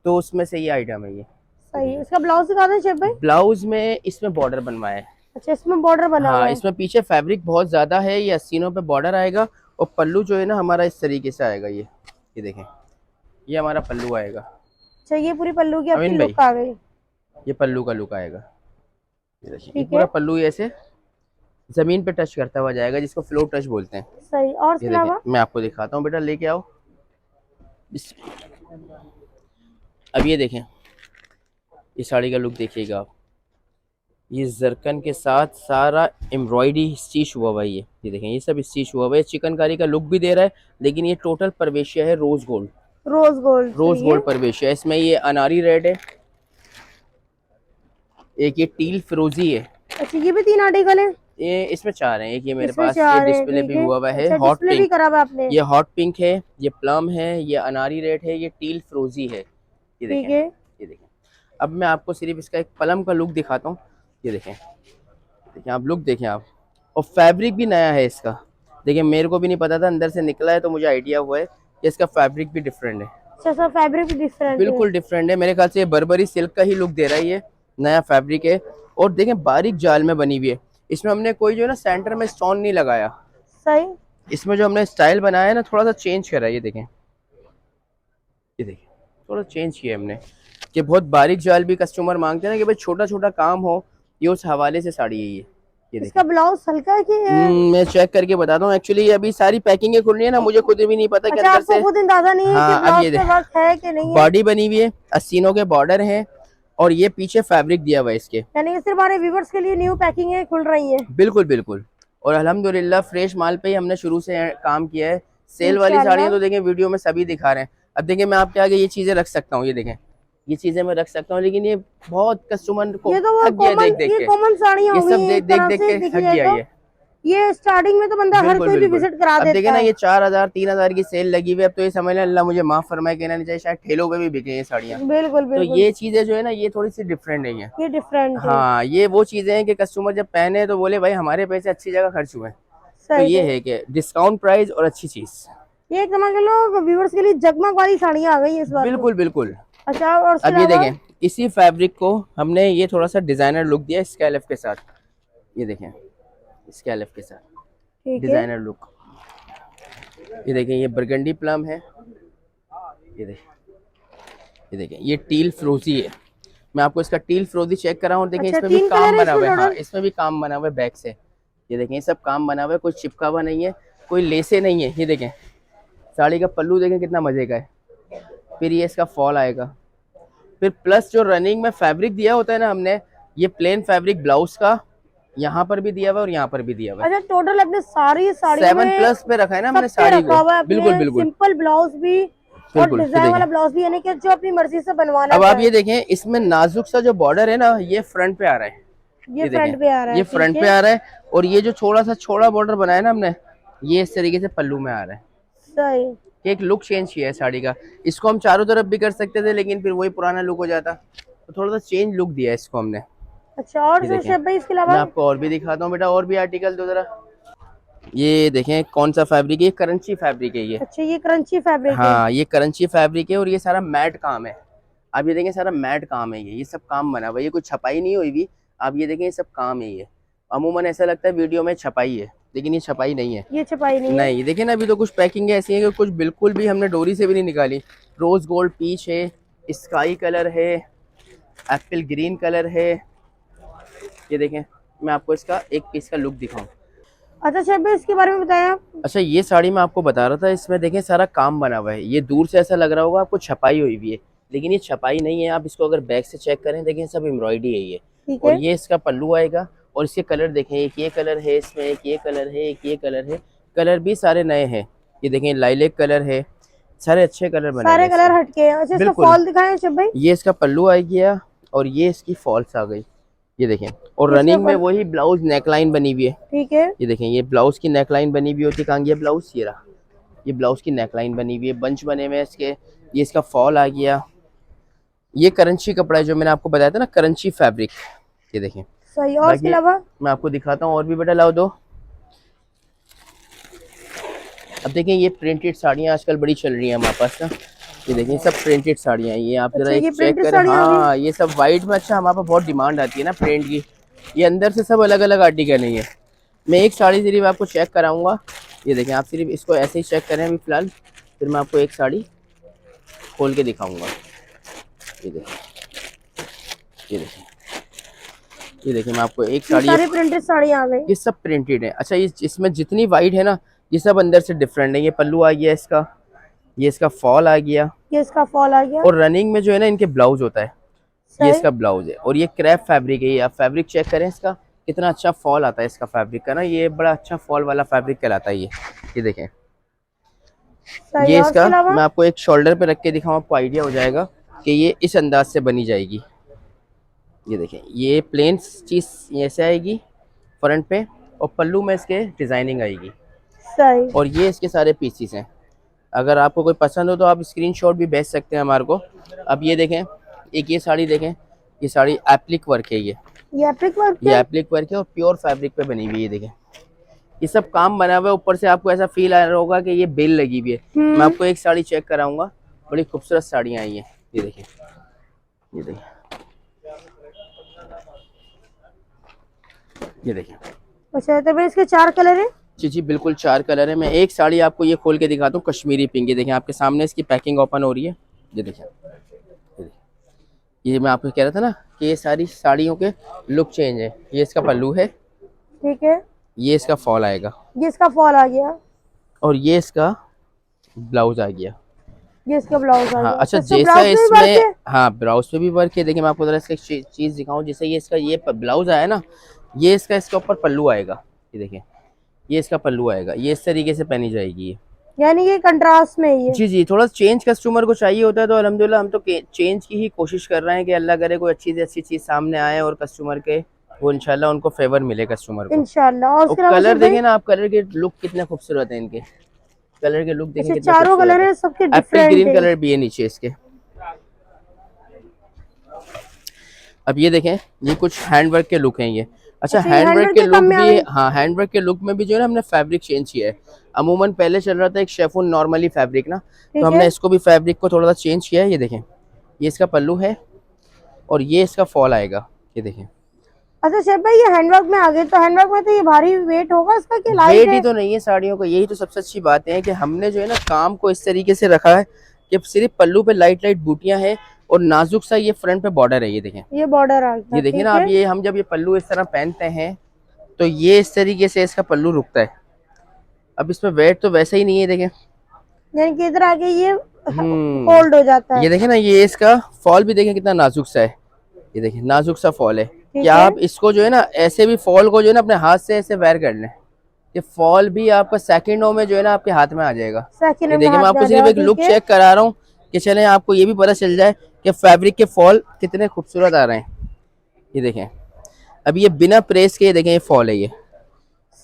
तो उसमें से ये आइटम है ये सही। देखिए। इसका ब्लाउज दिखा दें शेफ भाई। ब्लाउज में इसमें बॉर्डर बनवाया है, अच्छा इसमें बॉर्डर बना हुआ हाँ है। इसमें पीछे फैब्रिक बहुत ज्यादा है, ये आस्तीनों पे बॉर्डर आएगा। और पल्लू जो है ना हमारा इस तरीके से आएगा, ये देखें, ये हमारा पल्लू आएगा। अच्छा ये पूरी पल्लू की आपकी अमीन भाई, लुक आ गई। ये पल्लू का लुक आएगा, ये देखिए, ये ठीक पूरा है। पल्लू ऐसे जमीन पे टच करता हुआ जाएगा, जिसको फ्लोर टच बोलते हैं। सही। और इसके ये देखें अलावा। मैं आपको दिखाता हूँ, बेटा लेके आओ। अब ये देखें, ये साड़ी का लुक देखिएगा आप, ये जरकन के साथ सारा एम्ब्रॉयडरी स्टिच हुआ हुआ है ये देखें, ये सब स्टिच हुआ हुआ है। चिकनकारी का लुक भी दे रहा है, लेकिन ये टोटल परवेशिया है रोज गोल्ड, रोज गोल्ड। रोज सही है। गोल्ड परवेशिया। इसमें ये अनारी रेड है, एक ये टील फिरोजी है, अच्छा ये भी 3 आर्टिकल है। ये इसमें 4 हैं। एक ये मेरे इसमें पास ये 4 है। डिस्प्ले ठीक भी है। हुआ हुआ है, अच्छा हॉट डिस्प्ले भी पिंक, करा हुआ आपने। ये हॉट पिंक है, ये प्लम है, ये अनारी रेड है, ये टील फिरोजी है। ये ठीक देखें, है। ये देखें। अब मैं आपको सिर्फ इसका एक प्लम का लुक दिखाता हूँ, ये देखें, देखिए आप लुक देखें आप, और फैब्रिक भी नया है इसका। देखिए मेरे को भी नहीं पता था, अंदर से निकला है तो मुझे आइडिया हुआ है कि इसका फैब्रिक भी डिफरेंट है, अच्छा सर फैब्रिक भी डिफरेंट है। बिल्कुल डिफरेंट है। मेरे ख्याल से ये बर्बरी सिल्क का ही लुक दे रहा है, ये नया फैब्रिक है। और देखें बारीक जाल में बनी हुई है, इसमें हमने कोई जो है ना सेंटर में स्टोन नहीं लगाया। सही। इसमें जो हमने स्टाइल बनाया है ना थोड़ा सा चेंज करा है, ये देखें, ये देखें, थोड़ा चेंज किया हमने कि बहुत बारीक जाल भी कस्टमर मांगते हैं ना कि भाई छोटा छोटा काम हो, ये उस हवाले से साड़ी है ये इसका देखें। ब्लाउज हल्का है कि मैं चेक करके बताता हूँ, एक्चुअली अभी सारी पैकिंगें खुल रही है ना, मुझे खुद भी नहीं पता कि अच्छा अंदर आपको से। खुद अंदाजा नहीं है कि हाँ अब ब्लाउज ये पे वर्क है कि नहीं है। बॉडी बनी हुई है, आस्तीनों के बॉर्डर हैं, और ये पीछे फैब्रिक दिया हुआ है इसके। यानी कि सिर्फ हमारे व्यूवर्स के लिए न्यू पैकिंग है खुल रही है। बिल्कुल बिल्कुल, और अल्हम्दुलिल्लाह फ्रेश माल पे ही हमने शुरू से काम किया है। सेल वाली इंशाल्लाह। साड़ियाँ तो देखें वीडियो में सभी दिखा रहे हैं। अब देखें मैं आपके आगे ये चीजें रख सकता हूँ, ये देखें, ये चीजें मैं रख सकता हूँ, लेकिन ये बहुत कस्टमर को ये तो वो थक गया कॉमन, देख देख ये के, कॉमन साड़ियाँ ये हो सब गई देख एक देख तरह देख से के देखी थक जाए गया तो। ये स्टार्टिंग में तो बंदा हर बिल्कुल कोई भी बिल्कुल। विजिट करा अब देता देखे ना है। ये 4,000 3,000 की सेल लगी हुई है, अब तो ये समझ लें अल्लाह मुझे माफ फरमाए, कहना नहीं चाहिए, शायद ठेलों पे भी बिके ये साड़ियाँ। बिल्कुल तो बिल्कुल। ये चीजें जो है ना ये थोड़ी सी डिफरेंट है ये डिफरेंट है। हाँ ये वो चीजें हैं कि कस्टमर जब पहने तो बोले भाई हमारे पैसे अच्छी जगह खर्च हुए। तो सही ये है। है कि डिस्काउंट प्राइस और अच्छी चीज। ये एक समझ लो व्यूवर्स के लिए जगमग वाली साड़ियाँ आ गई है इस बार तो। बिल्कुल बिल्कुल। अच्छा और उसके अब ये अलावा। देखें, इसी फैब्रिक को हमने ये थोड़ा सा डिजाइनर लुक दिया स्कैलफ के साथ। ये देखें स्कैलफ के साथ ठीक है। Designer look. ये देखें ये बरगंडी प्लम है। ये देखें ये टील फ्रोजी है। मैं आपको इसका टील फ्रोजी चेक कराऊं और देखें अच्छा, इसमें भी 3 काम कलर है बना इसमें हुआ है। हाँ टोटल। इसमें भी काम बना हुआ है बैक से। ये देखें ये सब काम बना हुआ है, कोई चिपका हुआ नहीं है, कोई लेसे नहीं है। ये देखें साड़ी का पल्लू देखें कितना मजे का है। फिर ये इसका फॉल आएगा। फिर प्लस जो रनिंग में फैब्रिक दिया होता है ना हमने, ये प्लेन फैब्रिक ब्लाउज का यहाँ पर भी दिया हुआ है और यहाँ पर भी दिया हुआ है। अच्छा, टोटल अपने सारी साड़ी 7+ पे रखा है ना हमने सब पे साड़ी रखा को। हुआ है। बिल्कुल अपने बिल्कुल सिंपल ब्लाउज भी और बिल्कुल। ये डिजाइन वाला देखें ब्लाउज भी, यानी कि जो अपनी मर्जी से बनवाना अब आप चाहे। ये देखें इसमें नाजुक सा जो बॉर्डर है ना ये फ्रंट पे आ रहा है। ये देखें फ्रंट पे आ रहा है। ये ठीक फ्रंट है। पे आ रहा है और ये जो थोड़ा सा छोड़ा बॉर्डर बनाया ना हमने, ये इस तरीके से पल्लू में आ रहा है। सही। कि एक लुक चेंज किया है साड़ी का। इसको हम चारों तरफ भी कर सकते थे लेकिन फिर वही पुराना लुक हो जाता, तो थोड़ा सा चेंज लुक दिया है इसको हमने। अच्छा, और ये सर देखें शेफ भाई इसके मैं अलावा। आपको और भी दिखाता हूँ बेटा, और भी आर्टिकल दो जरा। ये देखें कौन सा फैब्रिक है, ये करंची फैब्रिक है ये। अच्छा, ये क्रंची फैब्रिक है। हाँ ये करंची फैब्रिक है और ये सारा मैट काम है। आप ये देखें सारा मैट काम है, ये सब काम बना हुआ है, ये कोई छपाई नहीं हुई भी। आप ये देखें ये सब काम है। ये अमूमन ऐसा लगता है वीडियो में छपाई है, लेकिन ये छपाई नहीं है। ये छपाई नहीं है। नहीं देखिए ना, अभी तो कुछ पैकिंग ऐसी है कि कुछ बिल्कुल भी हमने डोरी से भी नहीं निकाली। रोज गोल्ड पीच है, स्काई कलर है, एप्पल ग्रीन कलर है। ये देखें मैं आपको इसका एक पीस का लुक दिखाऊं। अच्छा शेफ भाई इसके बारे में बताएं आप। अच्छा ये साड़ी मैं आपको बता रहा था, इसमें देखें सारा काम बना हुआ है। ये दूर से ऐसा लग रहा होगा आपको छपाई हुई भी है, लेकिन ये छपाई नहीं है। आप इसको अगर बैक से चेक करें देखें सब एम्ब्रॉयडरी है ये। ठीक और है। ये इसका पल्लू आएगा और इसके कलर देखें, एक ये कलर है इसमें, एक ये कलर है, एक ये कलर है। कलर भी सारे नए हैं। ये देखें लाइलेक कलर है, सारे अच्छे कलर बने सारे हुए हैं कलर इसमें। हटके हैं। अच्छा, इसका बिल्कुल। फॉल दिखाएं शेफ भाई। ये इसका पल्लू आ गया और ये इसकी फॉल्स आ गई। ये देखें और इसका रनिंग में फॉल। वही ब्लाउज नेकलाइन बनी हुई है। ठीक है। ये देखें ये ब्लाउज की नेकलाइन बनी हुई होती है। कहाँ गया ब्लाउज, ये रहा। ये ब्लाउज की नेकलाइन बनी हुई है, बंच बने हुए हैं इसके। ये इसका फॉल आ गया। ये करंची कपड़ा है जो मैंने आपको बताया था ना, करंची फैब्रिक। ये देखें सही। और इसके बाकी अलावा। मैं आपको दिखाता हूँ और भी बेटा, लाओ दो। अब देखें ये प्रिंटेड साड़ियाँ आजकल बड़ी चल रही हैं हमारे पास ना। ये देखें सब प्रिंटेड साड़ियाँ, ये आप जरा अच्छा, एक ये चेक प्रिंटेड करें। साड़ियाँ आ गई। हाँ ये सब वाइट में। अच्छा हमारे पास बहुत डिमांड आती है ना प्रिंट की। ये अंदर से सब अलग अलग आर्टिकल है। ये मैं एक साड़ी सिर्फ आपको चेक कराऊंगा। ये देखें आप सिर्फ इसको ऐसे ही चेक करें अभी फिलहाल, फिर मैं आपको एक साड़ी खोल के दिखाऊंगा। ये देखें, ये देखें, ये देखें मैं आपको एक साड़ी, सारे प्रिंटेड साड़ियाँ आ गई। ये सब प्रिंटेड है। अच्छा ये इसमें जितनी वाइट है ना, ये सब अंदर से डिफरेंट है। ये पल्लू आ गया इसका, ये इसका फॉल आ गया ये इसका फॉल आ गया। और रनिंग में जो है ना इनके ब्लाउज होता है। ये सही। इसका ब्लाउज है और ये क्रैप फैब्रिक है। ये आप फैब्रिक चेक करें इसका, कितना अच्छा फॉल आता है इसका फैब्रिक का ना। ये बड़ा अच्छा फॉल वाला फैब्रिक कहलाता है ये देखें। सही। ये और इसके इसका अलावा। मैं आपको एक शोल्डर पे रख के दिखाऊं, आपको आइडिया हो जाएगा कि ये इस अंदाज से बनी जाएगी। ये देखें ये प्लेन चीज ऐसे आएगी फ्रंट पे और पल्लू में इसके डिजाइनिंग आएगी। सही। और ये इसके सारे पीसीस हैं। अगर आपको कोई पसंद हो तो आप स्क्रीनशॉट भी भेज सकते हैं हमारे को। अब ये देखें एक ये साड़ी देखें, ये साड़ी एप्लिक वर्क है। ये एप्लिक वर्क ये है। एप्लिक वर्क है और प्योर फैब्रिक पे बनी हुई है। ये देखें ये सब काम बना हुआ है। ऊपर से आपको ऐसा फील आ रहा होगा कि ये बेल लगी हुई है। मैं आपको एक साड़ी चेक कराऊंगा, बड़ी खूबसूरत साड़ियाँ आई हैं। ये देखें, ये देखें, ये देखें। अच्छा, तो भाई इसके 4 कलर है। जी जी बिल्कुल 4 कलर है। मैं एक साड़ी आपको ये खोल के दिखाता हूँ, कश्मीरी पिंक। ये देखें आपके सामने इसकी पैकिंग ओपन हो रही है। ये देखें, ये मैं आपको कह रहा था ना कि ये सारी साड़ियों के लुक चेंज है। ये इसका पल्लू है, ठीक है। ये इसका फॉल आएगा ये इसका फॉल आ गया। और ये इसका ब्लाउज आ गया। ये इसका ब्लाउज आ हाँ गया। अच्छा तो इसका जैसा ब्लाउज में भी वर्क इसमें, है? हाँ ब्लाउज पे भी वर्क है। देखिए मैं आपको जरा इसका चीज दिखाऊं। जैसे ये इसका ये ब्लाउज आया ना, ये इसका इसके ऊपर पल्लू आएगा। ये देखें ये इसका पल्लू आएगा। ये इस तरीके से पहनी जाएगी ये। यानी ये कंट्रास्ट में ही है। जी जी थोड़ा चेंज कस्टमर को चाहिए होता है, तो अल्हम्दुलिल्लाह हम तो चेंज की ही कोशिश कर रहे हैं कि अल्लाह करे कोई अच्छी से अच्छी चीज़ सामने आए और कस्टमर के वो इंशाल्लाह उनको फेवर मिले कस्टमर को इंशाल्लाह। और और उसके अलावा कलर शेफ भाई। देखें ना आप, कलर के लुक कितने खूबसूरत हैं इनके। कलर के लुक देखें अच्छा, कितने चारों खूबसूरत कलर है। है, सबके एप्पल डिफरेंट ग्रीन है। कलर भी है नीचे इसके। अब ये देखें ये कुछ हैंडवर्क के लुक हैं ये। अच्छा अच्छा, ये हैंडवर्क हैंडवर्क के के लुक काम में आ भी, गई। हाँ हैंडवर्क के लुक में भी जो है ना हमने फैब्रिक चेंज किया है। अमूमन पहले चल रहा था एक शेफून नॉर्मली फैब्रिक ना, तो ठीक हमने है। इसको भी फैब्रिक को थोड़ा सा चेंज किया है। ये देखें ये इसका पल्लू है, और ये इसका फॉल आएगा, ये देखिए। अच्छा शेफ भाई, ये हैंडवर्क में आ गए, तो हैंडवर्क में तो ये भारी वेट होगा इसका कि लाइट वेट ही है? तो नहीं है साड़ियों का, यही तो सबसे अच्छी बात है कि हमने जो है ना काम को इस तरीके से रखा है कि सिर्फ पल्लू पे लाइट लाइट बूटियां हैं और नाजुक सा ये फ्रंट पे बॉर्डर है, ये देखें। ये बॉर्डर आ गया, ये देखिए ना ठीक आप, है। ये हम जब ये पल्लू इस तरह पहनते हैं तो ये इस तरीके से इसका पल्लू रुकता है। अब इसमें वेट तो वैसे ही नहीं है, देखें। यानी कि इधर आके ये हम्म, फोल्ड हो जाता है। ये देखें ना, ये इसका फॉल भी देखें कितना नाजुक सा है, ये देखिए नाजुक सा फॉल है। ठीक क्या है। आप इसको जो है ना ऐसे भी फॉल को जो है ना अपने हाथ से ऐसे वेयर कर लें, ये फॉल भी आपका सेकंडों में जो है ना आपके हाथ में आ जाएगा। सेकंड ये में देखिए हाथ मैं में आ आपको सिर्फ जाएगा, एक लुक ठीक है। चेक करा रहा हूँ कि चले आपको ये भी पता चल जाए कि फैब्रिक के फॉल कितने खूबसूरत आ रहे हैं। ये देखें, अब ये बिना प्रेस के, ये देखें ये फॉल है, ये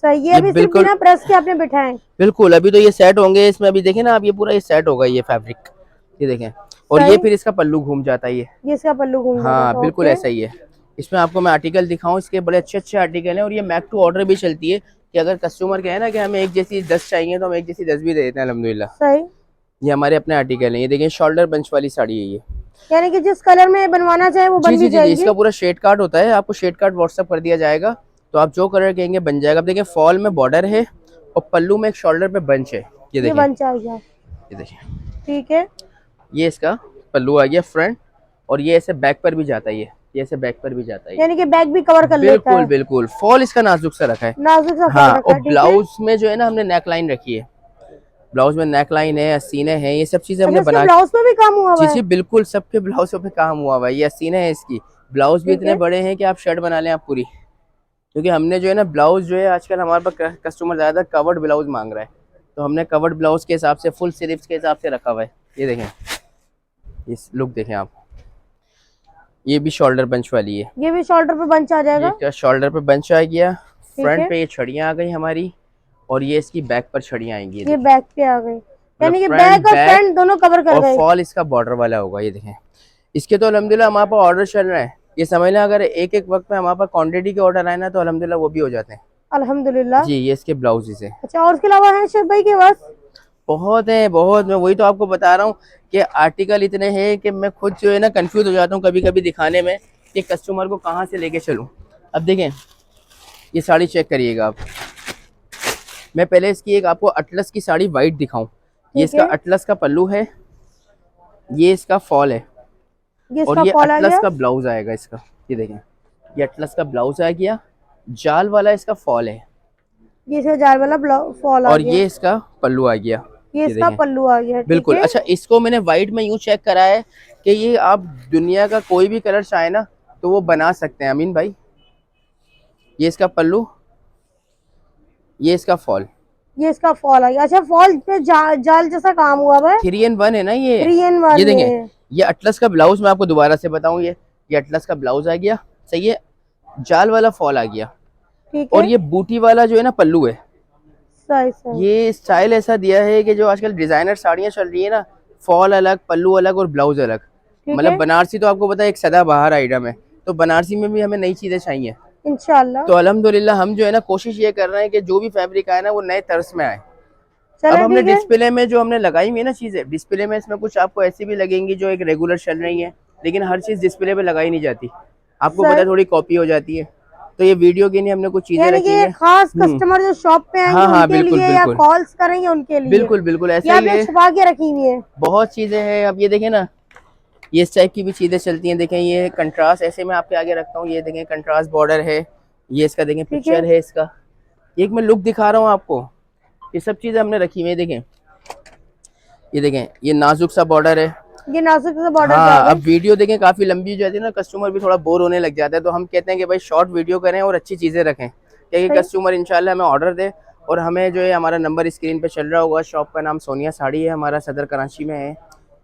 सही है, ये अभी सिर्फ बिल्कुल बिना प्रेस के आपने बिठाए। बिल्कुल। अभी तो ये सेट होंगे इसमें, अभी देखें ना आप, ये पूरा ये सेट होगा ये फैब्रिक, ये देखें। और ये सही, फिर इसका पल्लू घूम जाता है, ये इसका पल्लू घूम जाता हाँ था, बिल्कुल ओके। ऐसा ही है। इसमें आपको मैं आर्टिकल दिखाऊं, इसके बड़े अच्छे अच्छे आर्टिकल हैं और ये मैक टू ऑर्डर भी चलती है कि अगर कस्टमर कहे ना कि हमें एक जैसी 10 चाहिए तो हम एक जैसी 10 भी दे देते हैं अल्हम्दुलिल्लाह। सही, ये हमारे अपने आर्टिकल हैं, ये देखिए शोल्डर बंच वाली साड़ी है ये। यानी कि जिस कलर में बनवाना चाहे वो जी बन जी भी जी जी, जाएगी। इसका पूरा शेड कार्ड होता है, आपको शेड कार्ड व्हाट्सअप कर दिया जाएगा तो आप जो कलर कहेंगे बन जाएगा। अब देखिए फॉल में बॉर्डर है और पल्लू में एक शोल्डर पे बंच है, ये ये देखिए। बन जाएगा, ये देखिए, ठीक है। ये इसका पल्लू आ गया फ्रंट, और ये ऐसे बैक पर भी जाता है, ये ऐसे बैक पर भी जाता है। यानी कि बैग भी कवर कर लेता बिल्कुल है। बिल्कुल, फॉल इसका नाजुक सा रखा है। नाजुक सा फॉल हाँ, रखा और है, ठीक है। ब्लाउज में जो है ना हमने नेक लाइन रखी है, ब्लाउज में नेक लाइन है, सीने हैं, ये सब चीजें अच्छा, हमने इसके बना। ब्लाउज में भी काम हुआ हुआ जी है? जी बिल्कुल, सबके ब्लाउजों पे काम हुआ हुआ है, ये सीने हैं इसकी। ब्लाउज भी ठीक इतने है। बड़े हैं कि आप शर्ट बना लें आप पूरी, क्योंकि हमने जो है ना ब्लाउज जो है आजकल हमारे पास कस्टमर ज्यादा कवर्ड ब्लाउज मांग रहा है, तो हमने कवर्ड ब्लाउज के हिसाब से फुल स्लीव्स के हिसाब से रखा हुआ है। ये देखें, इस लुक देखें आप, ये भी शोल्डर बंच वाली है। ये भी शोल्डर पे बंच आ ये जाएगा, क्या शोल्डर पे बंच आ गया, ठीक फ्रंट है। पे ये छड़ियाँ आ गई हमारी, और ये इसकी बैक पर छड़ियाँ आएंगी, ये ये देखें। बैक पे आ गई, मतलब यानी कि फ्रंट बैक और बैक फ्रंट दोनों कवर कर और गए। फॉल इसका बॉर्डर वाला होगा, ये देखें। इसके तो अल्हम्दुलिल्लाह हमारे पास ऑर्डर चल रहे हैं, ये समझ लें अगर एक एक वक्त में हमारे पास क्वांटिटी के ऑर्डर आए ना तो अल्हम्दुलिल्लाह वो भी हो जाते हैं। अल्हम्दुलिल्लाह। जी, ये इसके ब्लाउजेस है। अच्छा, और इसके अलावा है शेफ भाई के पास? बहुत है बहुत, मैं वही तो आपको बता रहा हूँ कि आर्टिकल इतने हैं कि मैं खुद जो है ना कंफ्यूज हो जाता हूँ कभी कभी दिखाने में कि कस्टमर को कहाँ से लेके चलूँ। अब देखें, ये साड़ी चेक करिएगा आप। मैं पहले इसकी एक आपको अटलस की साड़ी वाइट दिखाऊं। ये ठीक इसका है, अटलस का पल्लू है, ये इसका फॉल है, ये और इसका ये फॉल आ अटलस गया, का ब्लाउज आएगा इसका। ये देखें, ये अटलस का ब्लाउज आ गया, जाल वाला इसका फॉल है, ये इसका जार वाला फॉल आ और गया, ये इसका पल्लू आ गया। ये ये इसका देखें, पल्लू आ गया, ठीक बिल्कुल। है। अच्छा, इसको मैंने वाइट में यूं चेक करा है कि ये आप दुनिया का कोई भी कलर चाहे ना तो वो बना सकते हैं अमीन भाई। ये इसका पल्लू, ये इसका फॉल, ये इसका फॉल आ गया। अच्छा, फॉल पे जाल जैसा काम हुआ हुआ है, 3 in 1 है ना ये। 3 in 1 ये देखें, में। ये अटलस का ब्लाउज मैं आपको दोबारा से बताऊं, ये अटलस का ब्लाउज आ गया, सही है, जाल वाला फॉल आ गया, ठीक और है, ये बूटी वाला जो है ना पल्लू है। सही सही, ये स्टाइल ऐसा दिया है कि जो आजकल डिजाइनर साड़ियाँ चल रही है ना, फॉल अलग, पल्लू अलग और ब्लाउज अलग। ठीक मतलब है। बनारसी तो आपको पता है एक सदाबहार आइटम है, तो बनारसी में भी हमें नई चीजें चाहिए। इंशाल्लाह, तो अल्हम्दुलिल्लाह हम जो है ना कोशिश ये कर रहे हैं कि जो भी फैब्रिक आए ना वो नए तर्ज में आए। अब चले हमने ठीक है। डिस्प्ले में जो हमने लगाई हुई है ना चीजें, डिस्प्ले में इसमें कुछ आपको ऐसी भी लगेंगी जो एक रेगुलर चल रही है, लेकिन हर चीज डिस्प्ले पे लगाई नहीं जाती, आपको पता है सही, थोड़ी कॉपी हो जाती है। तो ये वीडियो के लिए हमने कुछ चीजें यानी कि रखी ये हैं। खास कस्टमर जो शॉप पे आएंगे हाँ हाँ उनके बिल्कुल लिए, या बिल्कुल कॉल्स करेंगे उनके लिए, बिल्कुल बिल्कुल ऐसा या ही आपने है। छुपा के रखी हुई है? बहुत चीजें हैं। अब ये देखें ना, ये इस टाइप की भी चीजें चलती हैं, देखें ये कंट्रास्ट ऐसे मैं आपके आगे रखता हूँ, ये देखें कंट्रास्ट बॉर्डर है, ये इसका देखें ठीक है, पिक्चर है इसका, एक मैं लुक दिखा रहा हूँ आपको। ये सब चीजें हमने रखी हुई है, देखें ये देखें, ये नाजुक सा बॉर्डर है। ये नाजुक सा बॉर्डर पे आ हाँ, अब गए। वीडियो देखें काफी लंबी हो जाती है ना, कस्टमर भी थोड़ा बोर होने लग जाता है, तो हम कहते हैं कि भाई शॉर्ट वीडियो करें और अच्छी चीजें रखें, ताकि सही, कस्टमर इंशाल्लाह हमें ऑर्डर दे। और हमें जो है, हमारा नंबर स्क्रीन पे चल रहा होगा, शॉप का नाम सोनिया साड़ी है, हमारा सदर कराची में है।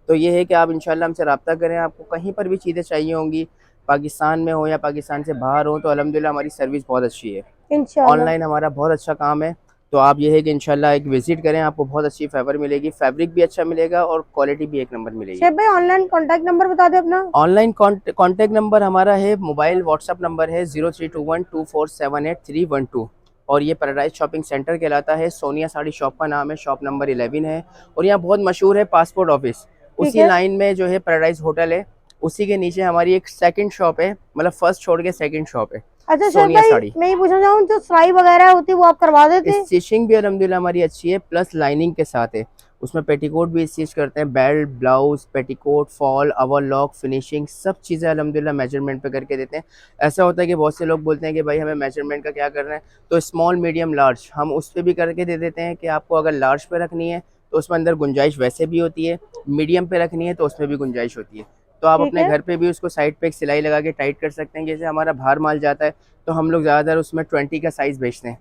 तो ये है कि आप इंशाल्लाह हमसे रब्ता करें, आपको कहीं पर भी चीज़ें चाहिए होंगी, पाकिस्तान में हो या पाकिस्तान से बाहर हो, तो अल्हम्दुलिल्लाह हमारी सर्विस बहुत अच्छी है। इंशाल्लाह। ऑनलाइन हमारा बहुत अच्छा काम है। तो आप ये है कि इंशाल्लाह एक विजिट करें, आपको बहुत अच्छी फेवर मिलेगी, फैब्रिक भी अच्छा मिलेगा और क्वालिटी भी एक नंबर मिलेगी। शेफ भाई, ऑनलाइन कांटेक्ट नंबर बता दे अपना। ऑनलाइन कॉन्टैक्ट नंबर हमारा है, मोबाइल व्हाट्सअप नंबर है 03212478 और ये पैराडाइज शॉपिंग सेंटर कहलाता है, सोनिया साड़ी शॉप का नाम है, शॉप नंबर 11 है। और यहाँ बहुत मशहूर है पासपोर्ट ऑफिस, ठीक उसी है, लाइन में जो है पैराडाइज होटल है, उसी के नीचे हमारी एक सेकंड शॉप है, मतलब फर्स्ट छोड़ के सेकंड शॉप है, अच्छा शेफ सोनिया भाई, साड़ी। मैं ये पूछना चाहूँ जो सिलाई वगैरह होती है वो आप करवा देते हैं? स्टिचिंग भी अल्हम्दुलिल्लाह हमारी अच्छी है, प्लस लाइनिंग के साथ है। उसमें पेटीकोट भी स्टिच करते हैं, belt, blouse, petticoat, fall, overlock, finishing, सब चीज़ें अल्हम्दुलिल्लाह मेजरमेंट पे करके देते हैं। ऐसा होता है कि बहुत से लोग बोलते हैं कि भाई हमें मेजरमेंट का क्या करना है, तो स्मॉल, मीडियम, लार्ज हम उस पर भी करके दे देते हैं कि आपको अगर लार्ज पे रखनी है तो उसमें अंदर गुंजाइश वैसे भी होती है, मीडियम पे रखनी है तो उसमें भी गुंजाइश होती है। तो आप ठीक अपने है। घर पे भी उसको साइड पे एक सिलाई लगा के टाइट कर सकते हैं। जैसे हमारा बाहर माल जाता है तो हम लोग ज़्यादातर उसमें 20 का साइज़ भेजते हैं,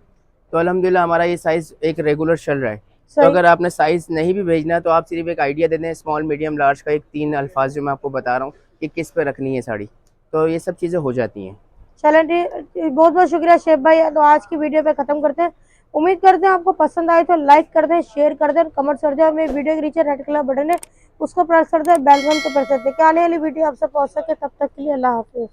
तो अल्हम्दुलिल्लाह हमारा ये साइज़ एक रेगुलर चल रहा है। तो सही। अगर आपने साइज़ नहीं भी भेजना है तो आप सिर्फ एक आइडिया दे दें स्मॉल, मीडियम, लार्ज का, एक 3 अल्फाज जो मैं आपको बता रहा हूँ कि किस पे रखनी है साड़ी, तो ये सब चीज़ें हो जाती हैं। चलें ठीक, बहुत बहुत शुक्रिया शेफ भाई। तो आज की वीडियो पे खत्म करते हैं। उम्मीद करते हैं आपको पसंद आए तो लाइक कर दें, शेयर कर दें, कमेंट कर दें, और मेरे वीडियो के नीचे रेड कलर बटन है उसको प्रेस कर दें, बेल आइकन को प्रेस कर दें कि आने वाली वीडियो आपसे पहुंच सके। तब तक के लिए अल्लाह हाफिज़।